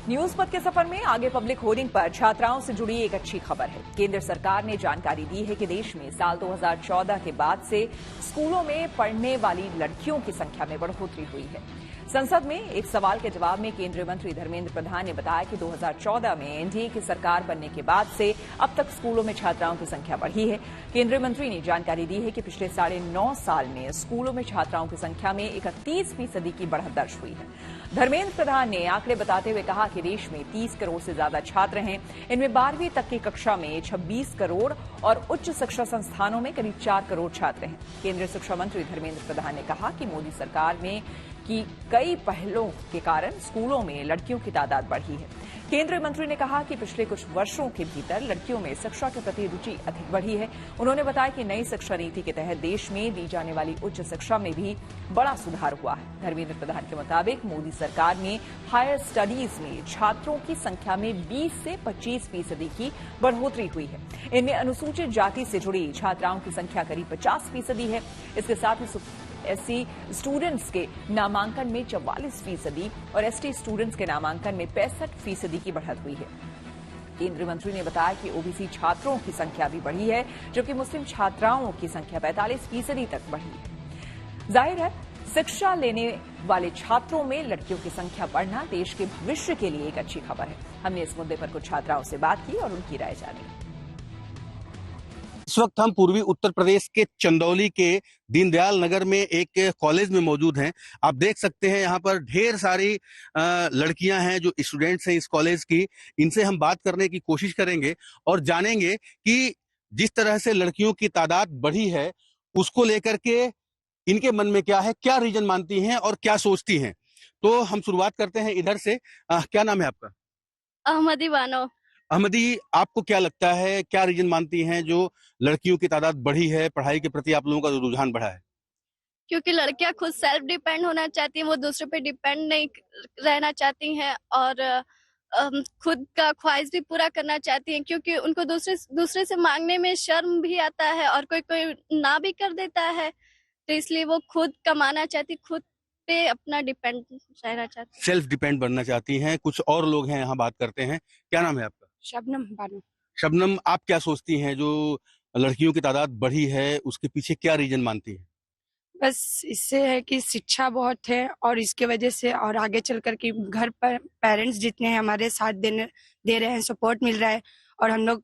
न्यूज पथ के सफर में आगे पब्लिक होर्डिंग पर छात्राओं से जुड़ी एक अच्छी खबर है। केंद्र सरकार ने जानकारी दी है कि देश में साल 2014 के बाद से स्कूलों में पढ़ने वाली लड़कियों की संख्या में बढ़ोतरी हुई है। संसद में एक सवाल के जवाब में केंद्रीय मंत्री धर्मेंद्र प्रधान ने बताया कि 2014 में एनडीए की सरकार बनने के बाद से अब तक स्कूलों में छात्राओं की संख्या बढ़ी है। केंद्रीय मंत्री ने जानकारी दी है कि पिछले 9.5 साल में स्कूलों में छात्राओं की संख्या में 31% की बढ़त दर्ज हुई है। धर्मेंद्र प्रधान ने आंकड़े बताते हुए कहा कि देश में 30 करोड़ से ज्यादा छात्र हैं। इनमें 12वीं तक की कक्षा में 26 करोड़ और उच्च शिक्षा संस्थानों में करीब 4 करोड़ छात्र हैं। केंद्रीय शिक्षा मंत्री धर्मेंद्र प्रधान ने कहा कि मोदी सरकार में कि कई पहलों के कारण स्कूलों में लड़कियों की तादाद बढ़ी है। केंद्रीय मंत्री ने कहा कि पिछले कुछ वर्षों के भीतर लड़कियों में शिक्षा के प्रति रुचि अधिक बढ़ी है। उन्होंने बताया कि नई शिक्षा नीति के तहत देश में दी जाने वाली उच्च शिक्षा में भी बड़ा सुधार हुआ है। धर्मेंद्र प्रधान के मुताबिक मोदी सरकार में हायर स्टडीज में छात्रों की संख्या में 20 से 25% की बढ़ोतरी हुई है। इनमें अनुसूचित जाति से जुड़ी छात्राओं की संख्या करीब 50% है। इसके साथ ही एससी स्टूडेंट्स के नामांकन में 44% और एसटी स्टूडेंट्स के नामांकन में 65% की बढ़त हुई है। केंद्रीय मंत्री ने बताया कि ओबीसी छात्रों की संख्या भी बढ़ी है, जबकि मुस्लिम छात्राओं की संख्या 45% तक बढ़ी है। जाहिर है, शिक्षा लेने वाले छात्रों में लड़कियों की संख्या बढ़ना देश के भविष्य के लिए एक अच्छी खबर है। हमने इस मुद्दे पर कुछ छात्राओं से बात की और उनकी राय जानी। इस वक्त हम पूर्वी उत्तर प्रदेश के चंदौली के दीनदयाल नगर में एक कॉलेज में मौजूद हैं। आप देख सकते हैं यहाँ पर ढेर सारी लड़कियां हैं जो स्टूडेंट्स हैं इस कॉलेज की। इनसे हम बात करने की कोशिश करेंगे और जानेंगे कि जिस तरह से लड़कियों की तादाद बढ़ी है उसको लेकर के इनके मन में क्या है, क्या रीजन मानती हैं और क्या सोचती हैं। तो हम शुरुआत करते हैं इधर से। क्या नाम है आपका? अहमदी बानो। अहमदी, आपको क्या लगता है, क्या रीजन मानती हैं जो लड़कियों की तादाद बढ़ी है, पढ़ाई के प्रति आप लोगों का जो रुझान बढ़ा है? क्योंकि लड़कियां खुद सेल्फ डिपेंड होना चाहती हैं, वो दूसरे पे डिपेंड नहीं रहना चाहती हैं और खुद का ख्वाहिश भी पूरा करना चाहती हैं, क्योंकि उनको दूसरे से मांगने में शर्म भी आता है और कोई ना भी कर देता है, तो इसलिए वो खुद कमाना चाहती, खुद पे अपना डिपेंड रहना चाहती, सेल्फ डिपेंड बनना चाहती हैं। कुछ और लोग हैं यहाँ, बात करते हैं। क्या नाम है आपका? शबनम बानो। शबनम, आप क्या सोचती हैं जो लड़कियों की तादाद बढ़ी है उसके पीछे क्या रीजन मानती है? बस इससे है कि शिक्षा बहुत है और इसके वजह से और आगे चल कर के घर पर पेरेंट्स जितने हैं हमारे साथ दे रहे हैं, सपोर्ट मिल रहा है और हम लोग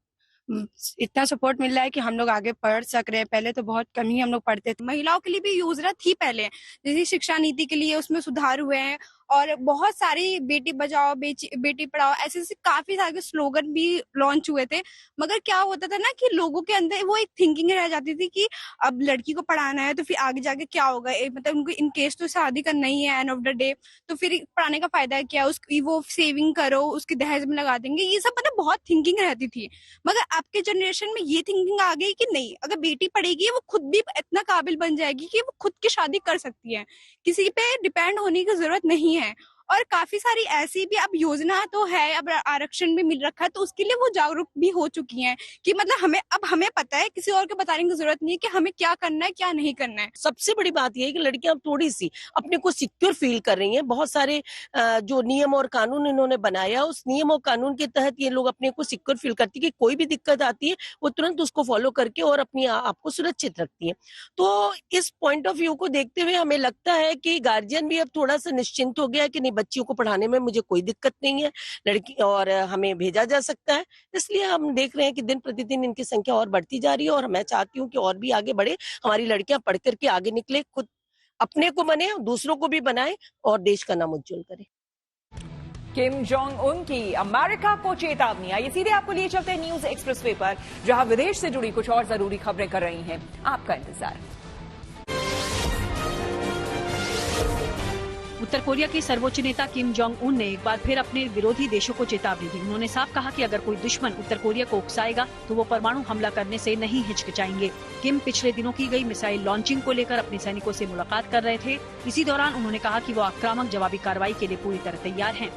इतना सपोर्ट मिल रहा है कि हम लोग आगे पढ़ सक रहे हैं। पहले तो बहुत कम ही हम लोग पढ़ते थे। महिलाओं के लिए भी योजना थी पहले, जैसे शिक्षा नीति के लिए उसमें सुधार हुए हैं और बहुत सारी बेटी बचाओ बेटी पढ़ाओ ऐसे काफी सारे स्लोगन भी लॉन्च हुए थे। मगर क्या होता था ना कि लोगों के अंदर वो एक थिंकिंग रह जाती थी कि अब लड़की को पढ़ाना है तो फिर आगे जाके क्या होगा, मतलब उनको इन केस तो शादी करना ही है एंड ऑफ द डे, तो फिर पढ़ाने का फायदा क्या है, उसकी वो सेविंग करो, उसके दहेज में लगा देंगे, ये सब मतलब बहुत थिंकिंग रहती थी। मगर अब के जनरेशन में ये थिंकिंग आ गई कि नहीं, अगर बेटी पढ़ेगी वो खुद भी इतना काबिल बन जाएगी कि वो खुद की शादी कर सकती है, किसी पे डिपेंड होने की जरूरत नहीं है। और काफी सारी ऐसी भी अब योजना तो है, अब आरक्षण भी मिल रखा है, तो उसके लिए वो जागरूक भी हो चुकी हैं कि मतलब हमें पता है, किसी और को बताने की जरूरत नहीं है कि हमें क्या करना है क्या नहीं करना है। सबसे बड़ी बात यह है कि लड़कियां थोड़ी सी अपने को सिक्योर फील कर रही हैं। बहुत सारे जो नियम और कानून इन्होंने बनाया, उस नियम और कानून के तहत ये लोग अपने को सिक्योर फील करती है कि कोई भी दिक्कत आती है वो तुरंत उसको फॉलो करके और अपनी आपको सुरक्षित रखती है। तो इस पॉइंट ऑफ व्यू को देखते हुए हमें लगता है कि गार्जियन भी अब थोड़ा सा निश्चिंत हो गया है कि नहीं, बच्चियों को पढ़ाने में मुझे कोई दिक्कत नहीं है, लड़की और हमें भेजा जा सकता है। इसलिए हम देख रहे हैं कि दिन प्रतिदिन इनकी संख्या और बढ़ती जा रही है और मैं चाहती हूँ कि और भी आगे बढ़े, हमारी लड़कियां पढ़ करके आगे निकले, खुद अपने को बने, दूसरों को भी बनाए और देश का नाम उज्जवल करे। किम जोंग उन की अमेरिका को चेतावनी। आइए सीधे आपको लिए चलते हैं न्यूज एक्सप्रेसवे पर, जहां विदेश से जुड़ी कुछ और जरूरी खबरें कर रही हैं आपका इंतजार। उत्तर कोरिया के सर्वोच्च नेता किम जोंग उन ने एक बार फिर अपने विरोधी देशों को चेतावनी दी। उन्होंने साफ कहा कि अगर कोई दुश्मन उत्तर कोरिया को उकसाएगा तो वो परमाणु हमला करने से नहीं हिचकिचाएंगे। किम पिछले दिनों की गई मिसाइल लॉन्चिंग को लेकर अपने सैनिकों से मुलाकात कर रहे थे। इसी दौरान उन्होंने कहा कि वो आक्रामक जवाबी कार्रवाई के लिए पूरी तरह तैयार हैं।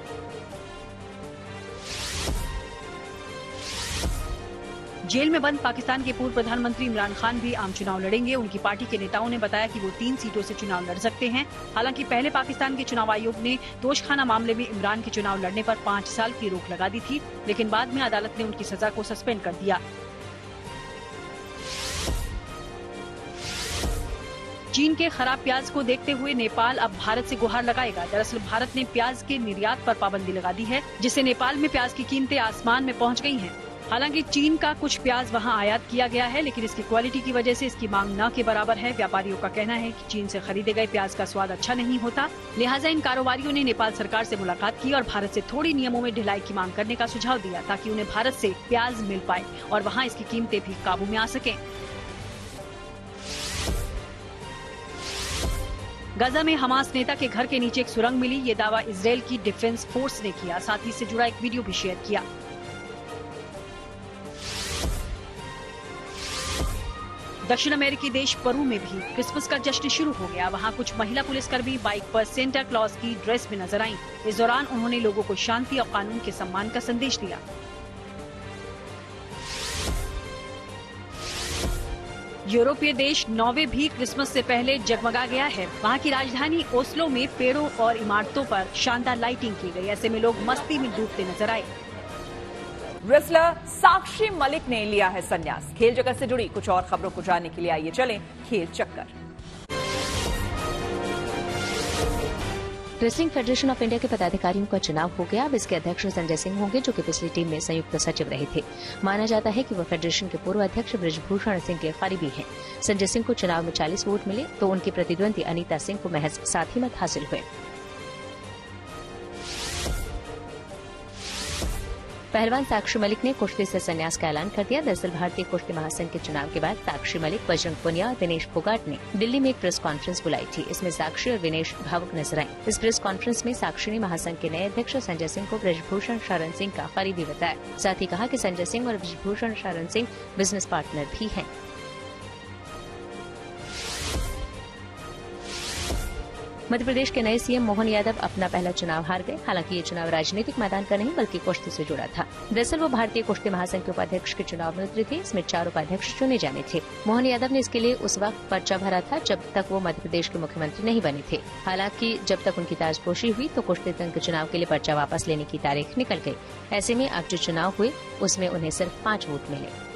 जेल में बंद पाकिस्तान के पूर्व प्रधानमंत्री इमरान खान भी आम चुनाव लड़ेंगे। उनकी पार्टी के नेताओं ने बताया कि वो 3 सीटों से चुनाव लड़ सकते हैं। हालांकि पहले पाकिस्तान के चुनाव आयोग ने तोशखाना मामले में इमरान के चुनाव लड़ने पर 5 साल की रोक लगा दी थी, लेकिन बाद में अदालत ने उनकी सजा को सस्पेंड कर दिया। चीन के खराब प्याज को देखते हुए नेपाल अब भारत से गुहार लगाएगा। दरअसल भारत ने प्याज के निर्यात पर पाबंदी लगा दी है, जिससे नेपाल में प्याज की कीमतें आसमान में पहुंच गई हैं। हालांकि चीन का कुछ प्याज वहां आयात किया गया है, लेकिन इसकी क्वालिटी की वजह से इसकी मांग न के बराबर है। व्यापारियों का कहना है कि चीन से खरीदे गए प्याज का स्वाद अच्छा नहीं होता, लिहाजा इन कारोबारियों ने नेपाल सरकार से मुलाकात की और भारत से थोड़ी नियमों में ढिलाई की मांग करने का सुझाव दिया, ताकि उन्हें भारत से प्याज मिल पाए और वहाँ इसकी कीमतें भी काबू में आ सकें। गाजा में हमास नेता के घर के नीचे एक सुरंग मिली। ये दावा इजरायल की डिफेंस फोर्स ने किया। साथ ही इससे जुड़ा एक वीडियो भी शेयर किया। दक्षिण अमेरिकी देश पेरू में भी क्रिसमस का जश्न शुरू हो गया। वहाँ कुछ महिला पुलिसकर्मी बाइक पर सेंटा क्लॉज की ड्रेस में नजर आईं। इस दौरान उन्होंने लोगों को शांति और कानून के सम्मान का संदेश दिया। यूरोपीय देश नॉर्वे भी क्रिसमस से पहले जगमगा गया है। वहाँ की राजधानी ओस्लो में पेड़ों और इमारतों पर शानदार लाइटिंग की गई। ऐसे में लोग मस्ती में डूबते नजर आए। रेसलर साक्षी मलिक ने लिया है संन्यास। खेल जगत से जुड़ी कुछ और खबरों को जानने के लिए आइए चलें खेल चक्कर। रेसलिंग फेडरेशन ऑफ इंडिया के पदाधिकारियों का चुनाव हो गया। अब इसके अध्यक्ष संजय सिंह होंगे, जो कि पिछली टीम में संयुक्त सचिव रहे थे। माना जाता है कि वह फेडरेशन के पूर्व अध्यक्ष बृजभूषण सिंह के करीबी हैं। संजय सिंह को चुनाव में 40 वोट मिले तो उनकी प्रतिद्वंदी अनीता सिंह को महज 7 ही मत हासिल हुए। पहलवान साक्षी मलिक ने कुश्ती से संन्यास का ऐलान कर दिया। दरअसल भारतीय कुश्ती महासंघ के चुनाव के बाद साक्षी मलिक, बजरंग पुनिया और विनेश फोगाट ने दिल्ली में एक प्रेस कॉन्फ्रेंस बुलाई थी। इसमें साक्षी और विनेश भावुक नजर आए। इस प्रेस कॉन्फ्रेंस में साक्षी ने महासंघ के नए अध्यक्ष संजय सिंह को बृजभूषण शरण सिंह का करीबी बताया। साथ ही कहा कि संजय सिंह और बृजभूषण शरण सिंह बिजनेस पार्टनर भी हैं। मध्य प्रदेश के नए सीएम मोहन यादव अपना पहला चुनाव हार गए। हालांकि ये चुनाव राजनीतिक मैदान का नहीं बल्कि कुश्ती से जुड़ा था। दरअसल वो भारतीय कुश्ती महासंघ के उपाध्यक्ष के चुनाव में उतरे थे। इसमें 4 उपाध्यक्ष चुने जाने थे। मोहन यादव ने इसके लिए उस वक्त पर्चा भरा था जब तक वो मध्य प्रदेश के मुख्यमंत्री नहीं बने थे। हालांकि जब तक उनकी ताजपोशी हुई तो कुश्ती संघ के चुनाव के लिए पर्चा वापस लेने की तारीख निकल गई। ऐसे में अब जो चुनाव हुए उसमें उन्हें सिर्फ 5 वोट मिले।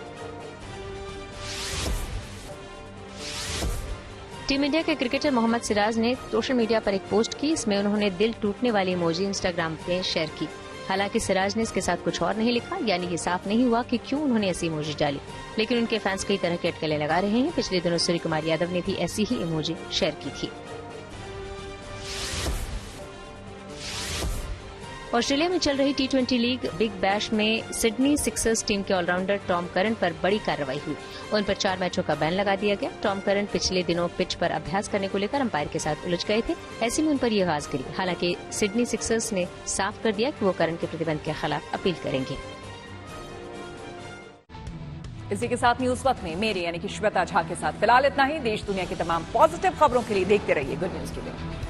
टीम इंडिया के क्रिकेटर मोहम्मद सिराज ने सोशल मीडिया पर एक पोस्ट की। इसमें उन्होंने दिल टूटने वाली इमोजी इंस्टाग्राम पे शेयर की। हालांकि सिराज ने इसके साथ कुछ और नहीं लिखा, यानी ये साफ नहीं हुआ कि क्यों उन्होंने ऐसी इमोजी डाली। लेकिन उनके फैंस कई तरह के अटकलें लगा रहे हैं। पिछले दिनों सूर्य कुमार यादव ने भी ऐसी ही इमोजी शेयर की थी। ऑस्ट्रेलिया में चल रही T20 लीग बिग बैश में सिडनी सिक्सर्स टीम के ऑलराउंडर टॉम करन पर बड़ी कार्रवाई हुई। उन पर 4 मैचों का बैन लगा दिया गया। टॉम करन पिछले दिनों पिच पर अभ्यास करने को लेकर अंपायर के साथ उलझ गए थे। ऐसे में उन पर यह आवाज गिरी। हालांकि सिडनी सिक्सर्स ने साफ कर दिया कि वो करन के प्रतिबंध के खिलाफ अपील करेंगे। इसी के साथ न्यूज वक्त में मेरे यानी कि श्वेता झा के साथ फिलहाल इतना ही। देश दुनिया की तमाम पॉजिटिव खबरों के लिए देखते रहिए गुड न्यूज के लिए।